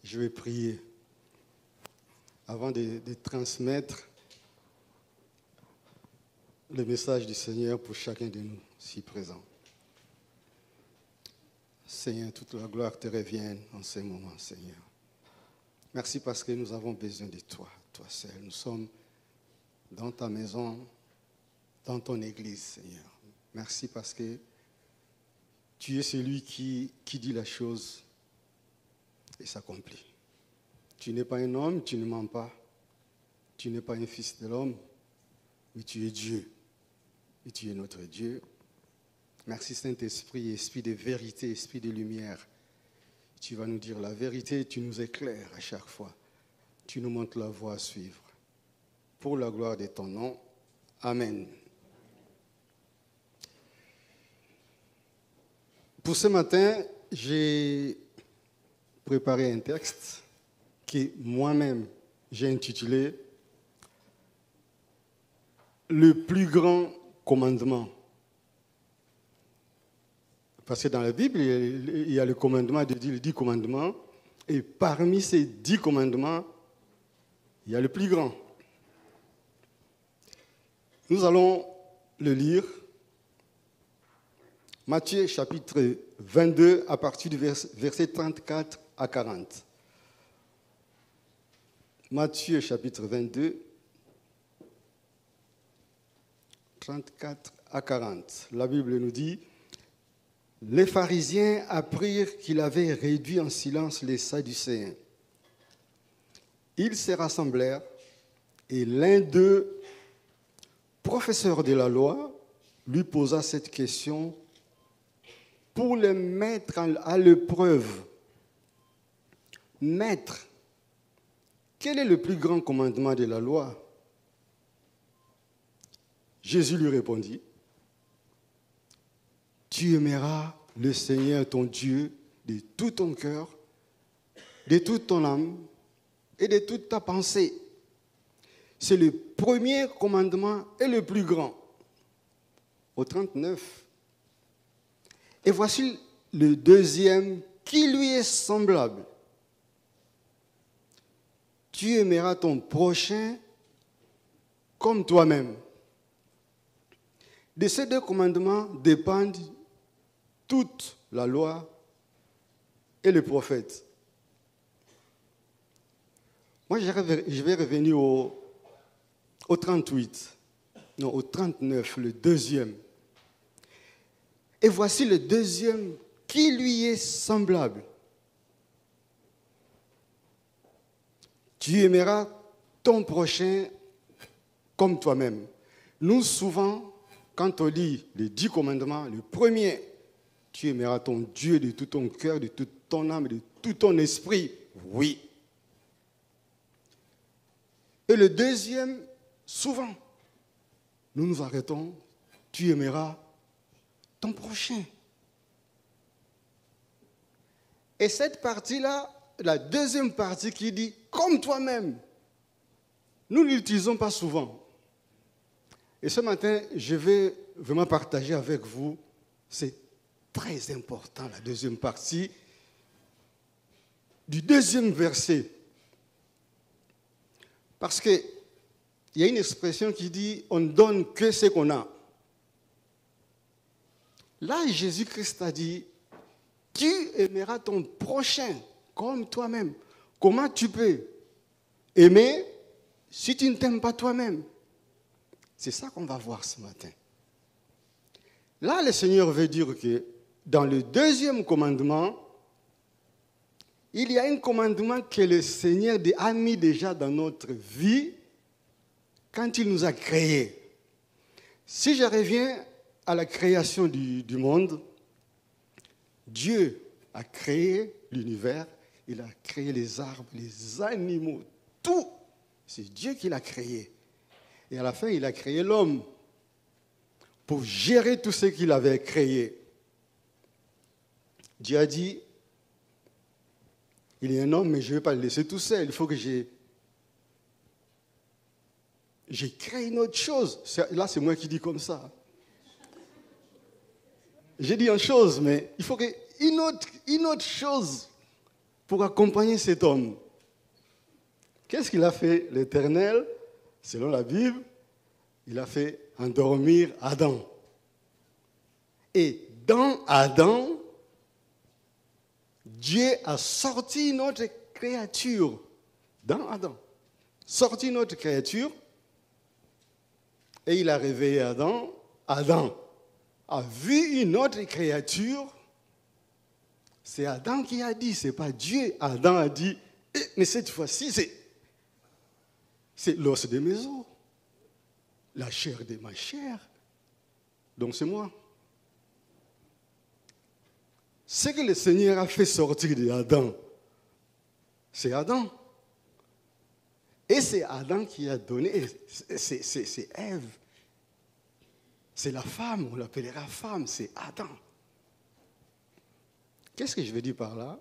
Je vais prier avant de transmettre le message du Seigneur pour chacun de nous, si présent. Seigneur, toute la gloire te revienne en ces moments, Seigneur. Merci parce que nous avons besoin de toi, toi seul. Nous sommes dans ta maison, dans ton église, Seigneur. Merci parce que tu es celui qui dit la chose et s'accomplit. Tu n'es pas un homme, tu ne mens pas. Tu n'es pas un fils de l'homme, mais tu es Dieu. Et tu es notre Dieu. Merci Saint-Esprit, Esprit de vérité, Esprit de lumière. Tu vas nous dire la vérité, tu nous éclaires à chaque fois. Tu nous montres la voie à suivre. Pour la gloire de ton nom. Amen. Pour ce matin, j'ai préparé un texte que moi-même j'ai intitulé « Le plus grand commandement ». Parce que dans la Bible, il y a le commandement de Dieu, les 10 commandements, et parmi ces 10 commandements, il y a le plus grand. Nous allons le lire. Matthieu chapitre 22 à partir du verset 34 à 40. Matthieu chapitre 22, 34 à 40. La Bible nous dit: les pharisiens apprirent qu'il avait réduit en silence les Sadducéens. Ils se rassemblèrent et l'un d'eux, professeur de la loi, lui posa cette question pour le mettre à l'épreuve. Maître, quel est le plus grand commandement de la loi? Jésus lui répondit: tu aimeras le Seigneur ton Dieu de tout ton cœur, de toute ton âme et de toute ta pensée. C'est le premier commandement et le plus grand. Au 39. Et voici le deuxième qui lui est semblable. Tu aimeras ton prochain comme toi-même. De ces 2 commandements dépendent toute la loi et les prophètes. Moi, je vais revenir au 38, non, au 39, le deuxième. Et voici le deuxième qui lui est semblable. Tu aimeras ton prochain comme toi-même. Nous, souvent, quand on lit les 10 commandements, le premier, tu aimeras ton Dieu de tout ton cœur, de toute ton âme, de tout ton esprit. Oui. Et le deuxième, souvent, nous nous arrêtons, tu aimeras ton prochain. Et cette partie-là, la deuxième partie qui dit comme toi-même, nous ne l'utilisons pas souvent. Et ce matin, je vais vraiment partager avec vous, c'est très important, la deuxième partie du deuxième verset. Parce qu'il y a une expression qui dit on ne donne que ce qu'on a. Là, Jésus-Christ a dit tu aimeras ton prochain comme toi-même. Comment tu peux aimer si tu ne t'aimes pas toi-même? C'est ça qu'on va voir ce matin. Là, le Seigneur veut dire que dans le deuxième commandement, il y a un commandement que le Seigneur a mis déjà dans notre vie quand il nous a créés. Si je reviens à la création du monde, Dieu a créé l'univers, il a créé les arbres, les animaux, tout. C'est Dieu qui l'a créé. Et à la fin, il a créé l'homme pour gérer tout ce qu'il avait créé. Dieu a dit, il est un homme, mais je ne vais pas le laisser tout seul. Il faut que j'ai créé une autre chose. Là, c'est moi qui dis comme ça. J'ai dit une chose, mais il faut qu'une autre chose pour accompagner cet homme. Qu'est-ce qu'il a fait l'Éternel? Selon la Bible, il a fait endormir Adam. Et dans Adam, Dieu a sorti notre créature. Dans Adam. Sorti notre créature. Et il a réveillé Adam. Adam a vu une autre créature. C'est Adam qui a dit, ce n'est pas Dieu. Adam a dit, mais cette fois-ci, c'est l'os de mes os, la chair de ma chair. Donc c'est moi. Ce que le Seigneur a fait sortir d'Adam, c'est Adam. Et c'est Adam qui a donné, c'est Ève. C'est la femme, on l'appellera femme, c'est Adam. Qu'est-ce que je veux dire par là?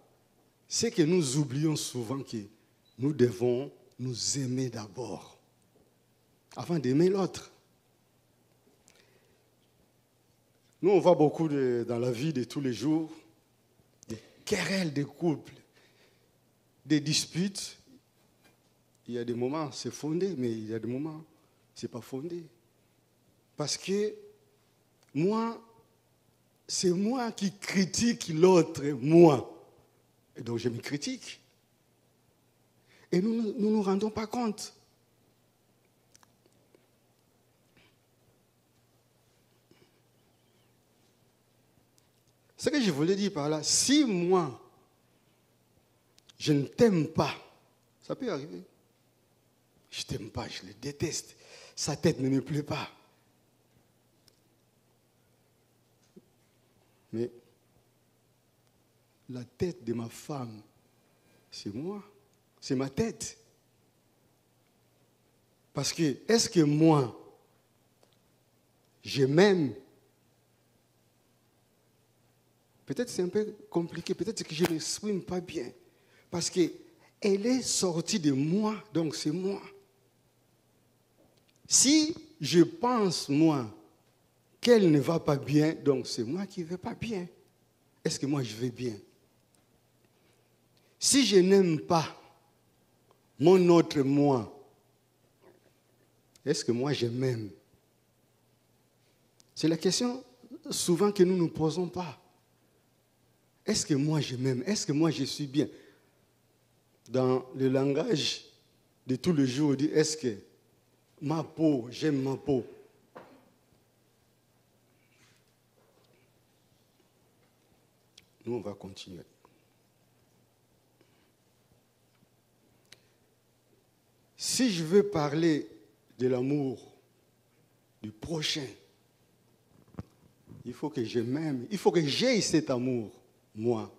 C'est que nous oublions souvent que nous devons nous aimer d'abord, avant d'aimer l'autre. Nous, on voit beaucoup dans la vie de tous les jours, des querelles de couples, des disputes. Il y a des moments, c'est fondé, mais il y a des moments, ce n'est pas fondé. Parce que c'est moi qui critique l'autre, moi. Et donc je me critique. Et nous ne nous rendons pas compte. Ce que je voulais dire par là, si moi, je ne t'aime pas, ça peut arriver. Je ne t'aime pas, je le déteste. Sa tête ne me plaît pas. Mais la tête de ma femme, c'est moi, c'est ma tête. Parce que, est-ce que moi, je m'aime? Peut-être c'est un peu compliqué, peut-être que je ne m'exprime pas bien. Parce qu'elle est sortie de moi, donc c'est moi. Si je pense, moi, qu'elle ne va pas bien, donc c'est moi qui ne vais pas bien. Est-ce que moi je vais bien? Si je n'aime pas mon autre moi, est-ce que moi je m'aime? C'est la question souvent que nous ne nous posons pas. Est-ce que moi je m'aime? Est-ce que moi je suis bien? Dans le langage de tous les jours, on dit, est-ce que ma peau, j'aime ma peau? Nous, on va continuer. Si je veux parler de l'amour du prochain, il faut que je m'aime, il faut que j'aie cet amour, moi.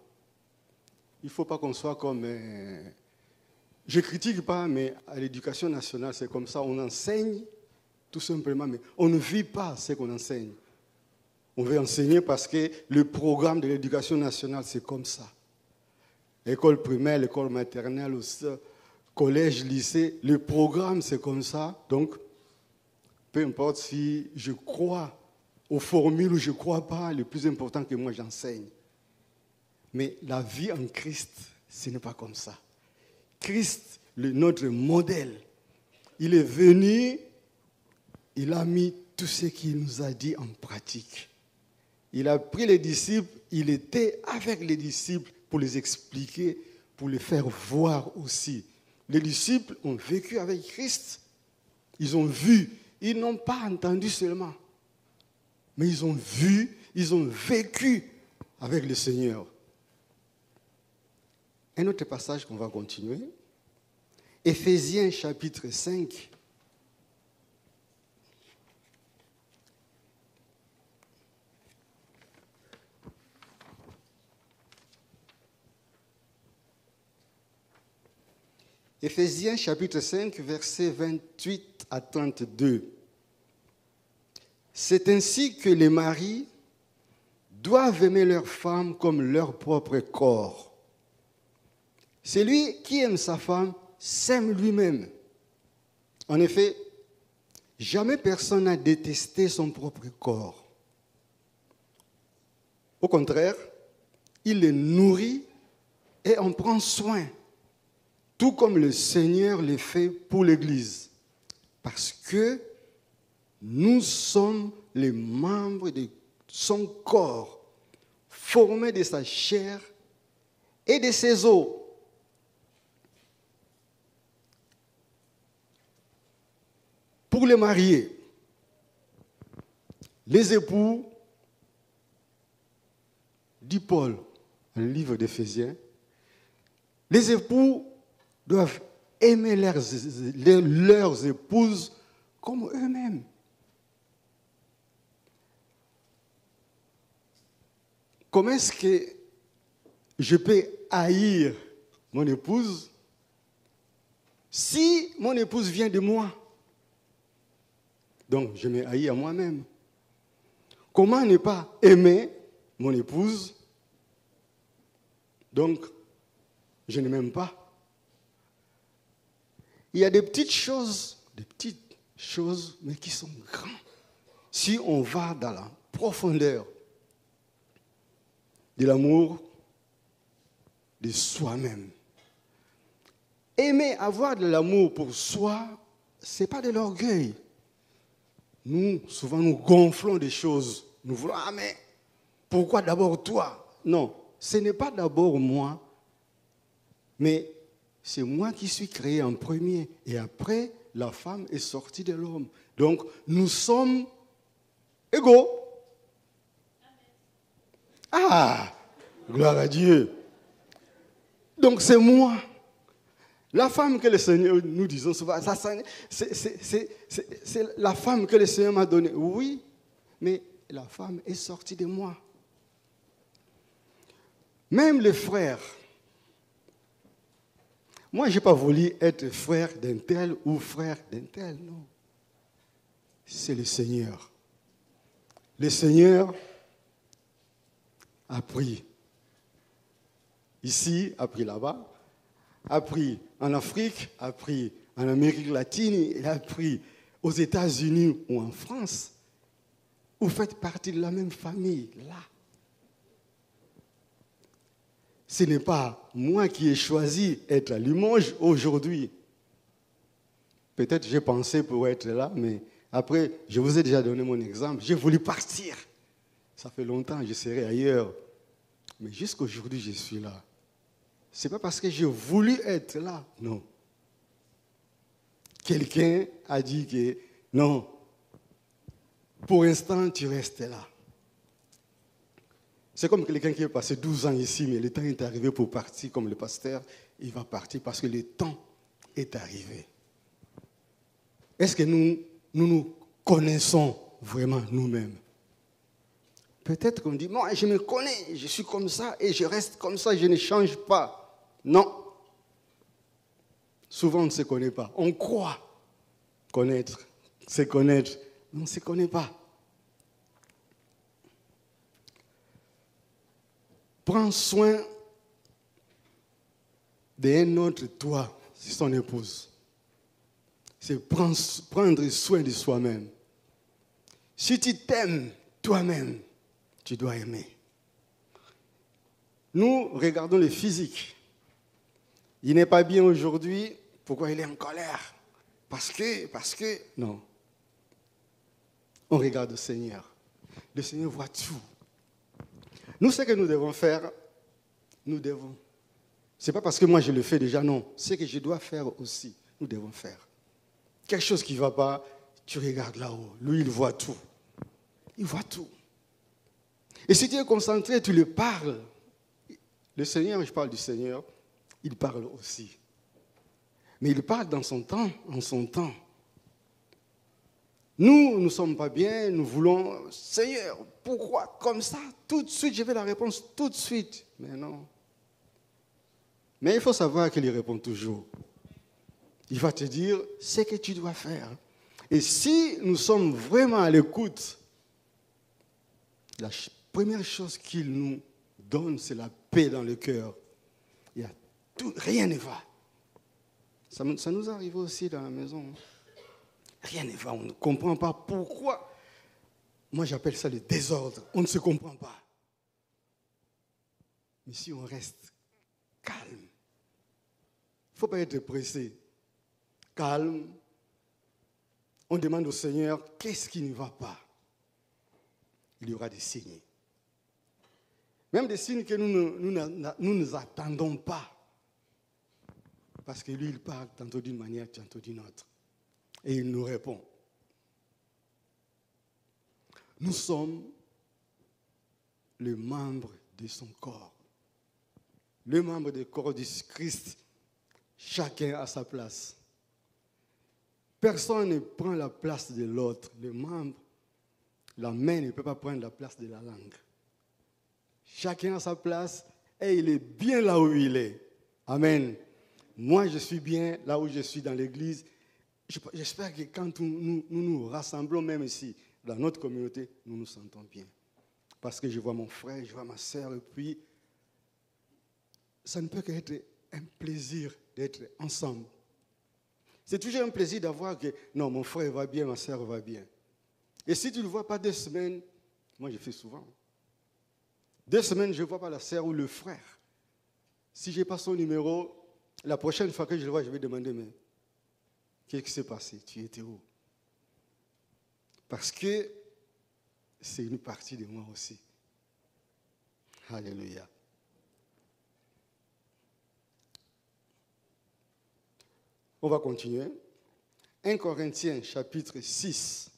Il ne faut pas qu'on soit comme... je ne critique pas, mais à l'éducation nationale, c'est comme ça, on enseigne tout simplement, mais on ne vit pas ce qu'on enseigne. On veut enseigner parce que le programme de l'éducation nationale, c'est comme ça. École primaire, l'école maternelle, collège, lycée, le programme, c'est comme ça. Donc, peu importe si je crois aux formules ou je ne crois pas, le plus important que moi, j'enseigne. Mais la vie en Christ, ce n'est pas comme ça. Christ, notre modèle, il est venu, il a mis tout ce qu'il nous a dit en pratique. Il a pris les disciples, il était avec les disciples pour les expliquer, pour les faire voir aussi. Les disciples ont vécu avec Christ, ils ont vu, ils n'ont pas entendu seulement, mais ils ont vu, ils ont vécu avec le Seigneur. Un autre passage qu'on va continuer, Éphésiens chapitre 5. Éphésiens chapitre 5, versets 28 à 32. C'est ainsi que les maris doivent aimer leurs femmes comme leur propre corps. Celui qui aime sa femme s'aime lui-même. En effet, jamais personne n'a détesté son propre corps. Au contraire, il le nourrit et on prend soin, tout comme le Seigneur le fait pour l'Église. Parce que nous sommes les membres de son corps, formés de sa chair et de ses os. Pour les mariés, les époux, dit Paul dans le livre d'Éphésiens, les époux doivent aimer leurs épouses comme eux-mêmes. Comment est-ce que je peux haïr mon épouse si mon épouse vient de moi? Donc, je me haïs à moi-même. Comment ne pas aimer mon épouse? Donc, je ne m'aime pas. Il y a des petites choses, mais qui sont grandes. Si on va dans la profondeur de l'amour de soi-même. Aimer, avoir de l'amour pour soi, ce n'est pas de l'orgueil. Nous, souvent, nous gonflons des choses. Nous voulons, ah mais pourquoi d'abord toi? Non, ce n'est pas d'abord moi, mais c'est moi qui suis créé en premier. Et après, la femme est sortie de l'homme. Donc, nous sommes égaux. Ah, gloire à Dieu. Donc, c'est moi. La femme que le Seigneur, nous disons souvent, c'est la femme que le Seigneur m'a donnée. Oui, mais la femme est sortie de moi. Même les frères. Moi, je n'ai pas voulu être frère d'un tel ou frère d'un tel, non. C'est le Seigneur. Le Seigneur a pris ici, a pris là-bas, a pris en Afrique, a pris en Amérique latine, il a pris aux États-Unis ou en France. Vous faites partie de la même famille, là. Ce n'est pas moi qui ai choisi d'être à Limoges aujourd'hui. Peut-être j'ai pensé pour être là, mais après, je vous ai déjà donné mon exemple. J'ai voulu partir. Ça fait longtemps, je serai ailleurs. Mais jusqu'à aujourd'hui, je suis là. Ce n'est pas parce que j'ai voulu être là, non. Quelqu'un a dit que non, pour l'instant, tu restes là. C'est comme quelqu'un qui est passé 12 ans ici, mais le temps est arrivé pour partir, comme le pasteur, il va partir parce que le temps est arrivé. Est-ce que nous connaissons vraiment nous-mêmes? Peut-être qu'on dit, moi je me connais, je suis comme ça et je reste comme ça, je ne change pas. Non. Souvent on ne se connaît pas. On croit connaître, se connaître, mais on ne se connaît pas. Prends soin d'un autre toi, c'est son épouse. C'est prendre soin de soi-même. Si tu t'aimes toi-même, tu dois aimer. Nous regardons le physique. Il n'est pas bien aujourd'hui, pourquoi il est en colère? Parce que, non. On regarde le Seigneur. Le Seigneur voit tout. Nous, ce que nous devons faire, nous devons. Ce n'est pas parce que moi je le fais déjà, non. Ce que je dois faire aussi, nous devons faire. Quelque chose qui ne va pas, tu regardes là-haut. Lui, il voit tout. Il voit tout. Et si tu es concentré, tu lui parles. Le Seigneur, je parle du Seigneur, il parle aussi. Mais il parle dans son temps, en son temps. Nous ne sommes pas bien, nous voulons, Seigneur, pourquoi comme ça? Tout de suite, je vais la réponse tout de suite. Mais non. Mais il faut savoir qu'il répond toujours. Il va te dire ce que tu dois faire. Et si nous sommes vraiment à l'écoute, la première chose qu'il nous donne, c'est la paix dans le cœur. Il y a tout, rien ne va. Ça nous arrive aussi dans la maison. Rien ne va, on ne comprend pas pourquoi. Moi, j'appelle ça le désordre. On ne se comprend pas. Mais si on reste calme, faut pas être pressé. Calme. On demande au Seigneur, qu'est-ce qui ne va pas? Il y aura des signes. Même des signes que nous ne attendons pas. Parce que lui, il parle tantôt d'une manière, tantôt d'une autre. Et il nous répond. Nous sommes le membre de son corps. Le membre du corps du Christ, chacun à sa place. Personne ne prend la place de l'autre. Le membre, la main ne peut pas prendre la place de la langue. Chacun à sa place et il est bien là où il est. Amen. Moi, je suis bien là où je suis dans l'église. J'espère que quand nous rassemblons, même ici, dans notre communauté, nous nous sentons bien. Parce que je vois mon frère, je vois ma soeur, et puis, ça ne peut qu'être un plaisir d'être ensemble. C'est toujours un plaisir d'avoir que, non, mon frère va bien, ma soeur va bien. Et si tu ne le vois pas 2 semaines, moi je fais souvent. 2 semaines, je ne vois pas la soeur ou le frère. Si je n'ai pas son numéro, la prochaine fois que je le vois, je vais demander, mais qu'est-ce qui s'est passé? Tu étais où? Parce que c'est une partie de moi aussi. Alléluia. On va continuer. 1 Corinthiens chapitre 6.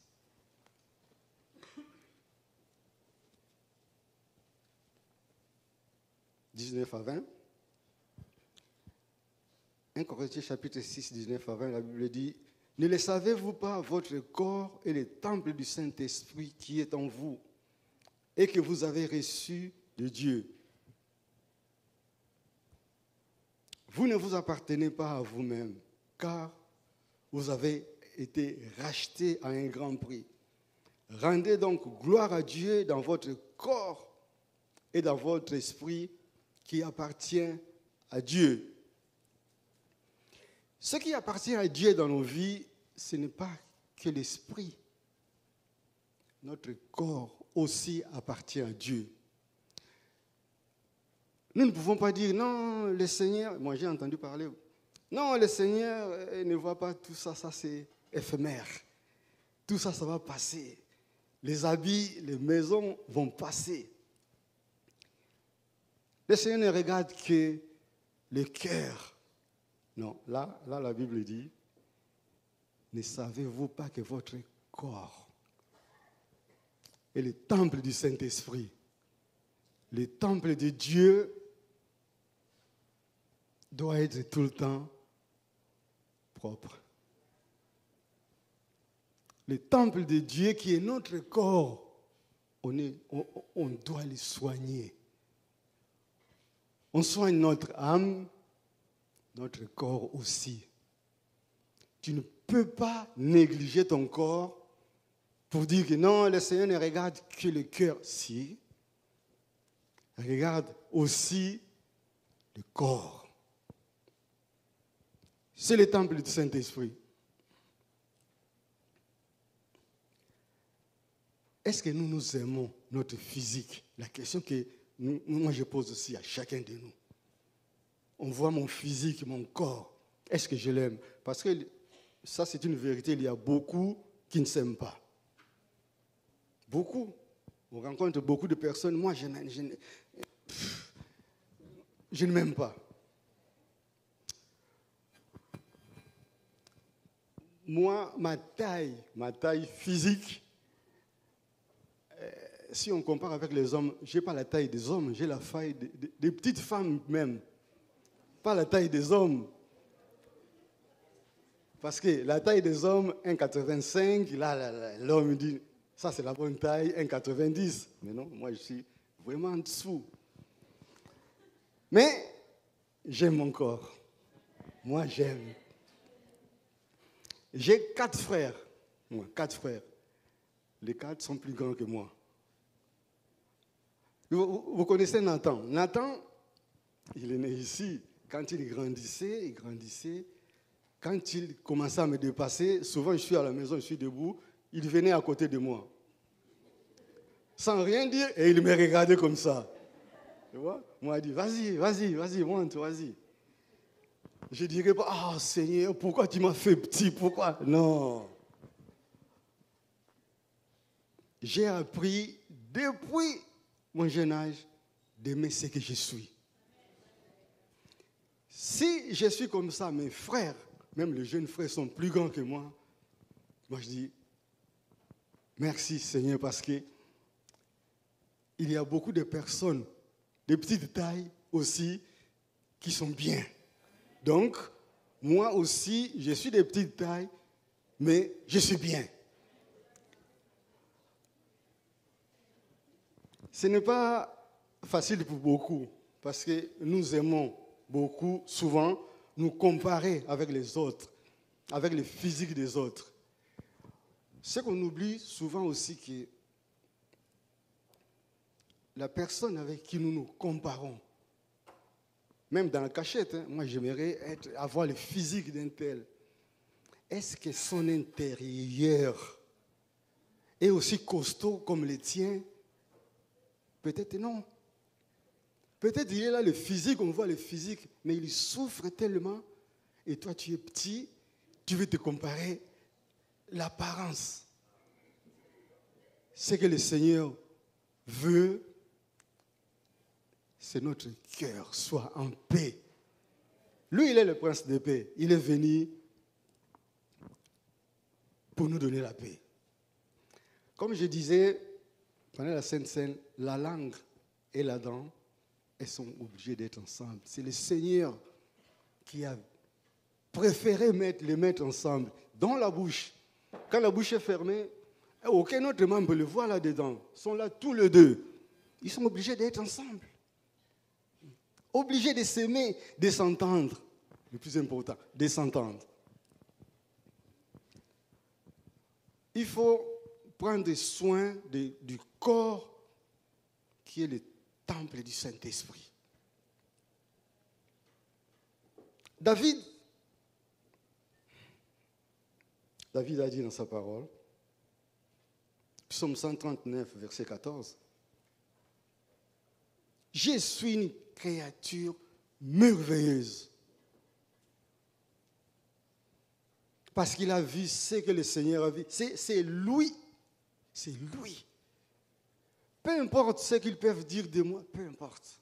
« 19 à 20. 1 Corinthiens chapitre 6, 19 à 20, la Bible dit « Ne le savez-vous pas, votre corps est le temple du Saint-Esprit qui est en vous et que vous avez reçu de Dieu. Vous ne vous appartenez pas à vous-même, car vous avez été rachetés à un grand prix. Rendez donc gloire à Dieu dans votre corps et dans votre esprit qui appartient à Dieu. » Ce qui appartient à Dieu dans nos vies, ce n'est pas que l'esprit. Notre corps aussi appartient à Dieu. Nous ne pouvons pas dire, non, le Seigneur, moi j'ai entendu parler, non, le Seigneur ne voit pas tout ça, ça c'est éphémère. Tout ça, ça va passer. Les habits, les maisons vont passer. Le Seigneur ne regarde que le cœur. Non, là, la Bible dit, ne savez-vous pas que votre corps est le temple du Saint-Esprit, le temple de Dieu doit être tout le temps propre. Le temple de Dieu qui est notre corps, on doit le soigner. On soigne notre âme, notre corps aussi. Tu ne peux pas négliger ton corps pour dire que non, le Seigneur ne regarde que le cœur. Si, il regarde aussi le corps. C'est le temple du Saint-Esprit. Est-ce que nous aimons notre physique? La question que moi je pose aussi à chacun de nous. On voit mon physique, mon corps. Est-ce que je l'aime? Parce que ça, c'est une vérité. Il y a beaucoup qui ne s'aiment pas. Beaucoup. On rencontre beaucoup de personnes. Moi, je ne m'aime pas. Moi, ma taille physique, si on compare avec les hommes, je n'ai pas la taille des hommes, j'ai la taille des petites femmes même. Pas la taille des hommes. Parce que la taille des hommes, 1,85, là, l'homme dit, ça c'est la bonne taille, 1,90. Mais non, moi je suis vraiment en dessous. Mais j'aime mon corps. Moi j'aime. J'ai 4 frères. Moi, 4 frères. Les 4 sont plus grands que moi. Vous connaissez Nathan. Nathan, il est né ici. Quand il grandissait, quand il commençait à me dépasser, souvent je suis à la maison, je suis debout, il venait à côté de moi. Sans rien dire, et il me regardait comme ça. Tu vois? Moi, il dit, vas-y, monte, vas-y. Je ne dirais pas, ah Seigneur, pourquoi tu m'as fait petit? Pourquoi? Non. J'ai appris depuis mon jeune âge d'aimer ce que je suis. Si je suis comme ça, mes frères, même les jeunes frères sont plus grands que moi, moi je dis, merci Seigneur, parce que il y a beaucoup de personnes de petite taille aussi qui sont bien. Donc, moi aussi, je suis de petite taille, mais je suis bien. Ce n'est pas facile pour beaucoup, parce que nous aimons beaucoup, souvent, nous comparer avec les autres, avec le physique des autres. Ce qu'on oublie souvent aussi, que la personne avec qui nous nous comparons, même dans la cachette, moi j'aimerais avoir le physique d'un tel. Est-ce que son intérieur est aussi costaud comme le tien? Peut-être non. Peut-être il est là le physique, on voit le physique, mais il souffre tellement. Et toi tu es petit, tu veux te comparer l'apparence. Ce que le Seigneur veut, c'est notre cœur soit en paix. Lui, il est le prince de paix. Il est venu pour nous donner la paix. Comme je disais, pendant la Sainte Seine, la langue et la dent, elles sont obligées d'être ensemble. C'est le Seigneur qui a préféré les mettre ensemble dans la bouche. Quand la bouche est fermée, aucun autre membre le voit là-dedans. Ils sont là tous les deux. Ils sont obligés d'être ensemble. Obligés de s'aimer, de s'entendre. Le plus important, de s'entendre. Il faut prendre soin du corps qui est le temple du Saint-Esprit. David a dit dans sa parole, Psaume 139, verset 14, « Je suis une créature merveilleuse. » Parce qu'il a vu ce que le Seigneur a vu. C'est lui. C'est lui. Peu importe ce qu'ils peuvent dire de moi, peu importe.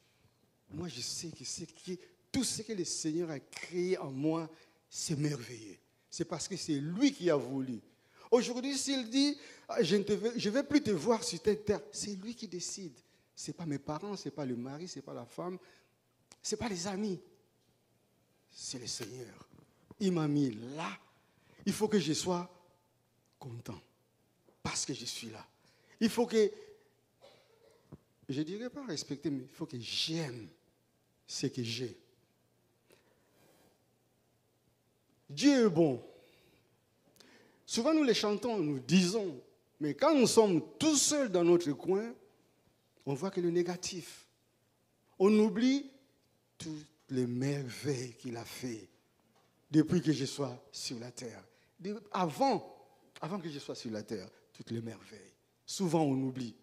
Moi, je sais que tout ce que le Seigneur a créé en moi, c'est merveilleux. C'est parce que c'est lui qui a voulu. Aujourd'hui, s'il dit, je ne vais plus te voir sur cette terre, c'est lui qui décide. Ce n'est pas mes parents, ce n'est pas le mari, ce n'est pas la femme, ce n'est pas les amis. C'est le Seigneur. Il m'a mis là. Il faut que je sois content parce que je suis là. Il faut que, je ne dirais pas respecter, mais il faut que j'aime ce que j'ai. Dieu est bon. Souvent nous les chantons, nous disons, mais quand nous sommes tout seuls dans notre coin, on voit que le négatif. On oublie toutes les merveilles qu'il a fait depuis que je sois sur la terre. Avant que je sois sur la terre, toutes les merveilles. Souvent on oublie.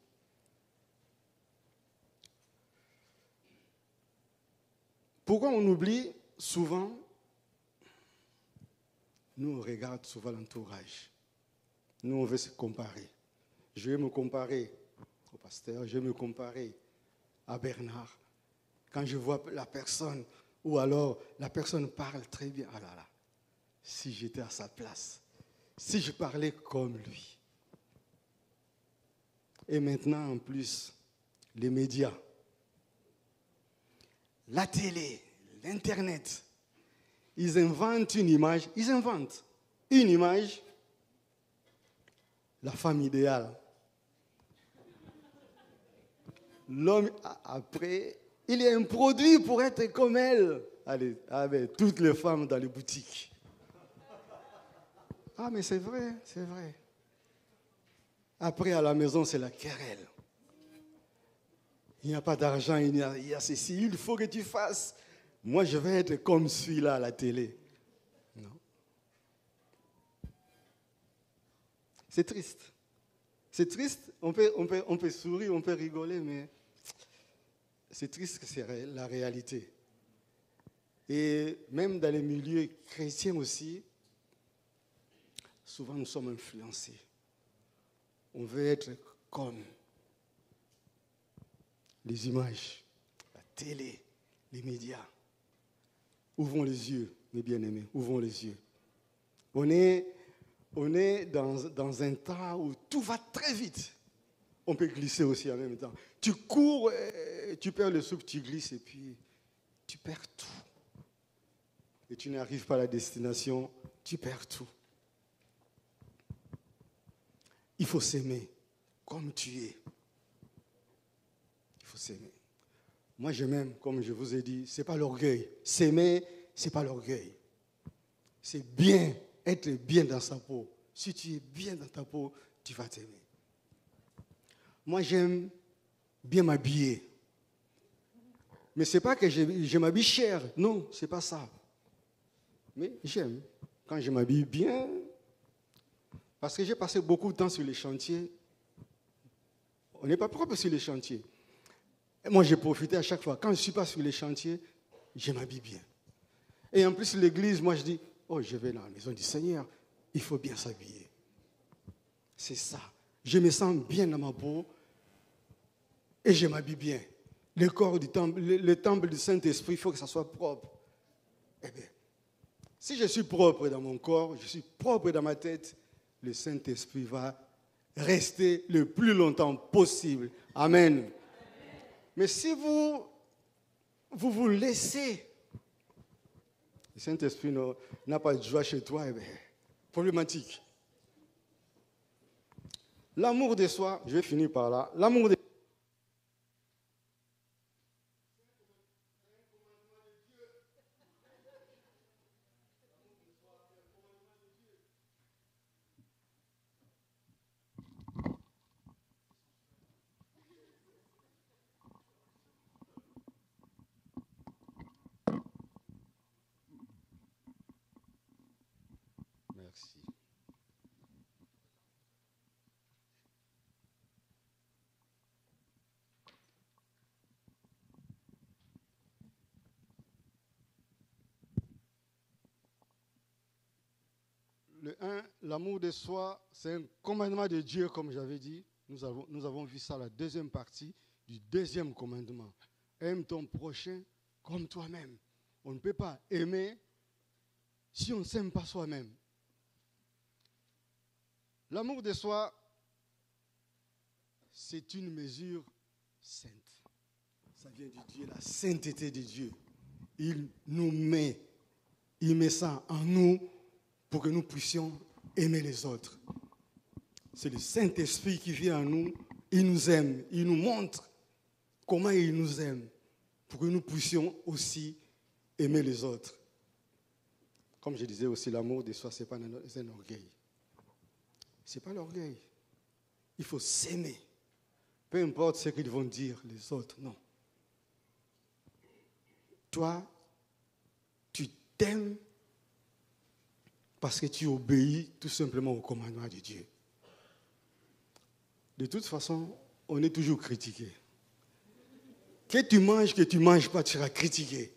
Pourquoi on oublie souvent? Nous, on regarde souvent l'entourage. Nous, on veut se comparer. Je vais me comparer au pasteur, je vais me comparer à Bernard. Quand je vois la personne, ou alors la personne parle très bien, ah là là, si j'étais à sa place, si je parlais comme lui. Et maintenant, en plus, les médias, la télé, l'Internet, ils inventent une image, la femme idéale. L'homme, après, il y a un produit pour être comme elle. Allez, toutes les femmes dans les boutiques. Ah, mais c'est vrai, c'est vrai. Après, à la maison, c'est la querelle. Il n'y a pas d'argent, il y a ceci, il faut que tu fasses. Moi, je vais être comme celui-là à la télé. Non. C'est triste. C'est triste, on peut sourire, on peut rigoler, mais c'est triste que c'est la réalité. Et même dans les milieux chrétiens aussi, souvent nous sommes influencés. On veut être comme les images, la télé, les médias. Ouvrons les yeux, mes bien-aimés, ouvrons les yeux. On est dans un temps où tout va très vite. On peut glisser aussi en même temps. Tu cours, tu perds le souffle, tu glisses et puis tu perds tout. Et tu n'arrives pas à la destination, tu perds tout. Il faut s'aimer comme tu es. Il faut s'aimer. Moi, je m'aime, comme je vous ai dit, ce n'est pas l'orgueil. S'aimer, ce n'est pas l'orgueil. C'est bien, être bien dans sa peau. Si tu es bien dans ta peau, tu vas t'aimer. Moi, j'aime bien m'habiller. Mais ce n'est pas que je m'habille cher. Non, ce n'est pas ça. Mais j'aime. Quand je m'habille bien, parce que j'ai passé beaucoup de temps sur les chantiers. On n'est pas propre sur les chantiers. Et moi, j'ai profité à chaque fois. Quand je ne suis pas sur les chantiers, je m'habille bien. Et en plus, l'église, moi, je dis, oh, je vais dans la maison du Seigneur. Il faut bien s'habiller. C'est ça. Je me sens bien dans ma peau et je m'habille bien. Le corps du temple, le temple du Saint-Esprit, il faut que ça soit propre. Eh bien, si je suis propre dans mon corps, je suis propre dans ma tête, le Saint-Esprit va rester le plus longtemps possible. Amen. Mais si vous laissez, le Saint-Esprit n'a pas de joie chez toi, eh bien, problématique. L'amour de soi, je vais finir par là. L'amour de Merci. Le 1, l'amour de soi, c'est un commandement de Dieu, comme j'avais dit. Nous avons vu ça, la deuxième partie du deuxième commandement. Aime ton prochain comme toi-même. On ne peut pas aimer si on ne s'aime pas soi-même. L'amour de soi, c'est une mesure sainte. Ça vient de Dieu, la sainteté de Dieu. Il met ça en nous pour que nous puissions aimer les autres. C'est le Saint-Esprit qui vient en nous, il nous aime, il nous montre comment il nous aime pour que nous puissions aussi aimer les autres. Comme je disais aussi, l'amour de soi, ce n'est pas un orgueil. Ce n'est pas l'orgueil. Il faut s'aimer. Peu importe ce qu'ils vont dire les autres, non. Toi, tu t'aimes parce que tu obéis tout simplement au commandement de Dieu. De toute façon, on est toujours critiqué. Que tu manges pas, tu seras critiqué.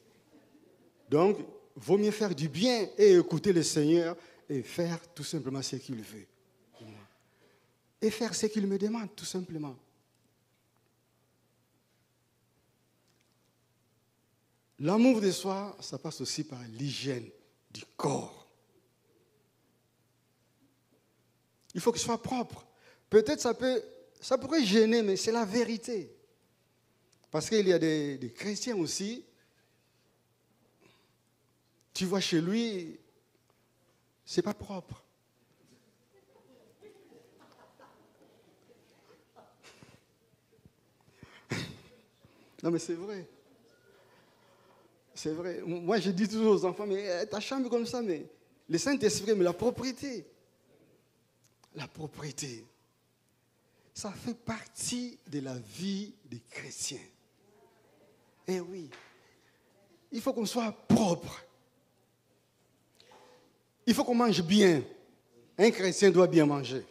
Donc, vaut mieux faire du bien et écouter le Seigneur et faire tout simplement ce qu'il veut. Et faire ce qu'il me demande, tout simplement. L'amour de soi, ça passe aussi par l'hygiène du corps. Il faut qu'il soit propre. Peut-être ça pourrait gêner, mais c'est la vérité. Parce qu'il y a des chrétiens aussi, tu vois chez lui, c'est pas propre. Non mais c'est vrai. C'est vrai. Moi je dis toujours aux enfants, mais ta chambre comme ça, mais le Saint-Esprit, mais la propriété. La propriété. Ça fait partie de la vie des chrétiens. Eh oui. Il faut qu'on soit propre. Il faut qu'on mange bien. Un chrétien doit bien manger.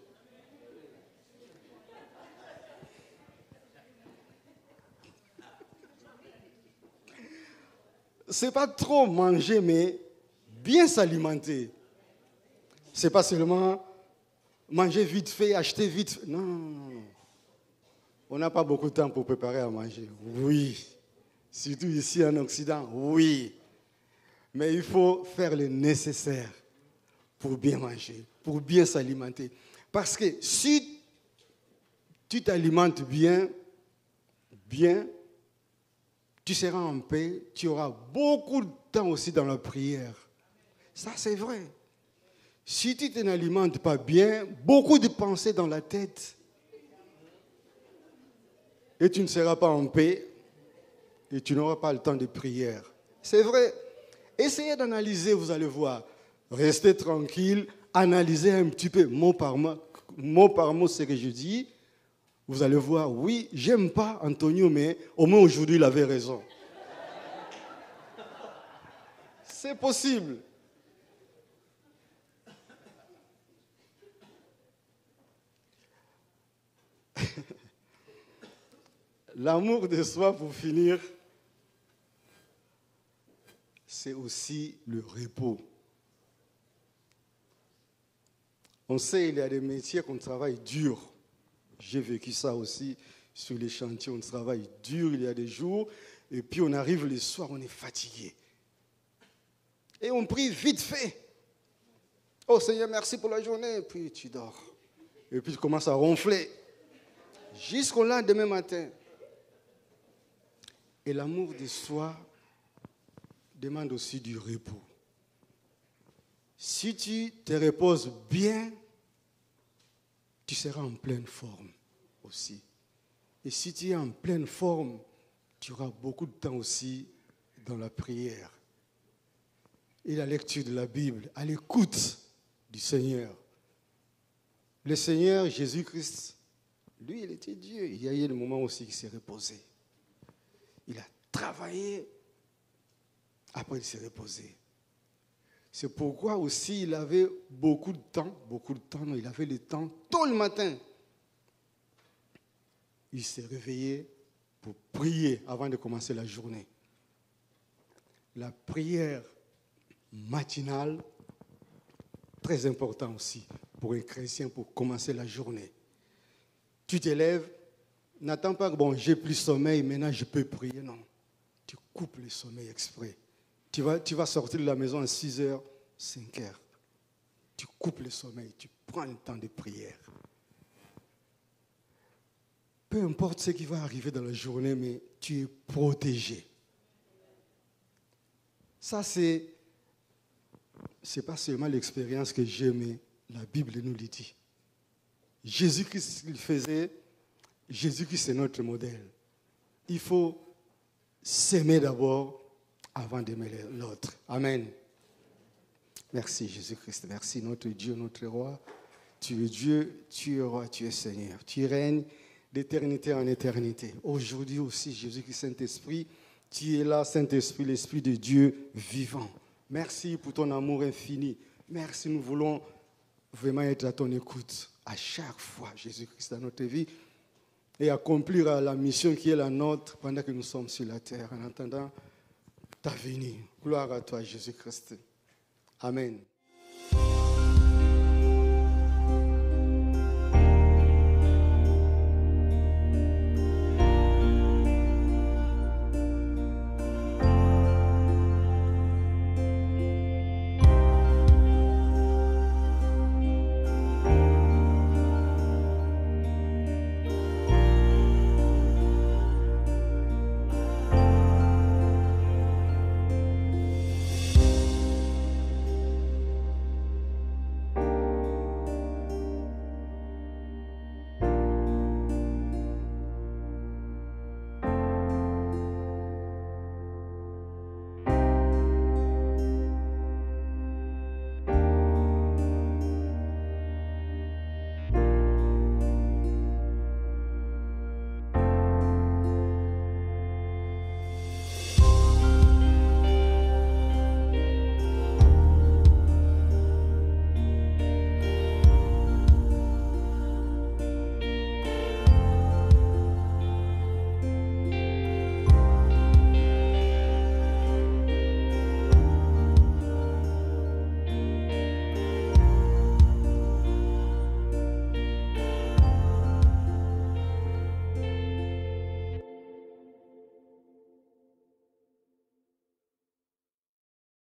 c'est pas trop manger, mais bien s'alimenter. C'est pas seulement manger vite fait, acheter vite fait. Non, non, non, non. On n'a pas beaucoup de temps pour préparer à manger. Oui. Surtout ici en Occident, oui. Mais il faut faire le nécessaire pour bien manger, pour bien s'alimenter. Parce que si tu t'alimentes bien, tu seras en paix, tu auras beaucoup de temps aussi dans la prière. Ça, c'est vrai. Si tu ne t'alimentes pas bien, beaucoup de pensées dans la tête. Et tu ne seras pas en paix et tu n'auras pas le temps de prière. C'est vrai. Essayez d'analyser, vous allez voir. Restez tranquille, analysez un petit peu mot par mot ce que je dis. Vous allez voir, oui, j'aime pas Antonio, mais au moins aujourd'hui, il avait raison. C'est possible. L'amour de soi, pour finir, c'est aussi le repos. On sait, il y a des métiers qu'on travaille dur. J'ai vécu ça aussi sur les chantiers, on travaille dur, il y a des jours, et puis on arrive le soir, on est fatigué. Et on prie vite fait. Oh Seigneur, merci pour la journée, et puis tu dors. Et puis tu commences à ronfler jusqu'au lendemain matin. Et l'amour de soi demande aussi du repos. Si tu te reposes bien, tu seras en pleine forme aussi. Et si tu es en pleine forme, tu auras beaucoup de temps aussi dans la prière et la lecture de la Bible, à l'écoute du Seigneur. Le Seigneur Jésus-Christ, lui, il était Dieu. Il y a eu des moments aussi qu'il s'est reposé. Il a travaillé, après il s'est reposé. C'est pourquoi aussi il avait beaucoup de temps, non, il avait le temps tôt le matin. Il s'est réveillé pour prier avant de commencer la journée. La prière matinale, très important aussi pour un chrétien pour commencer la journée. Tu te lèves, n'attends pas que bon, j'ai plus sommeil, maintenant je peux prier. Non, tu coupes le sommeil exprès. Tu vas sortir de la maison à 6h, 5h. Tu coupes le sommeil, tu prends le temps de prière. Peu importe ce qui va arriver dans la journée, mais tu es protégé. Ça, c'est pas seulement l'expérience que j'ai, mais la Bible nous le dit. Jésus-Christ le faisait, Jésus-Christ c'est notre modèle. Il faut s'aimer d'abord avant d'aimer l'autre. Amen. Merci Jésus-Christ, merci notre Dieu, notre roi. Tu es Dieu, tu es roi, tu es Seigneur. Tu règnes d'éternité en éternité. Aujourd'hui aussi, Jésus-Christ, Saint-Esprit, tu es là, Saint-Esprit, l'Esprit de Dieu vivant. Merci pour ton amour infini. Merci, nous voulons vraiment être à ton écoute à chaque fois, Jésus-Christ, dans notre vie et accomplir la mission qui est la nôtre pendant que nous sommes sur la terre, en attendant ta venue. Gloire à toi, Jésus-Christ. Amen.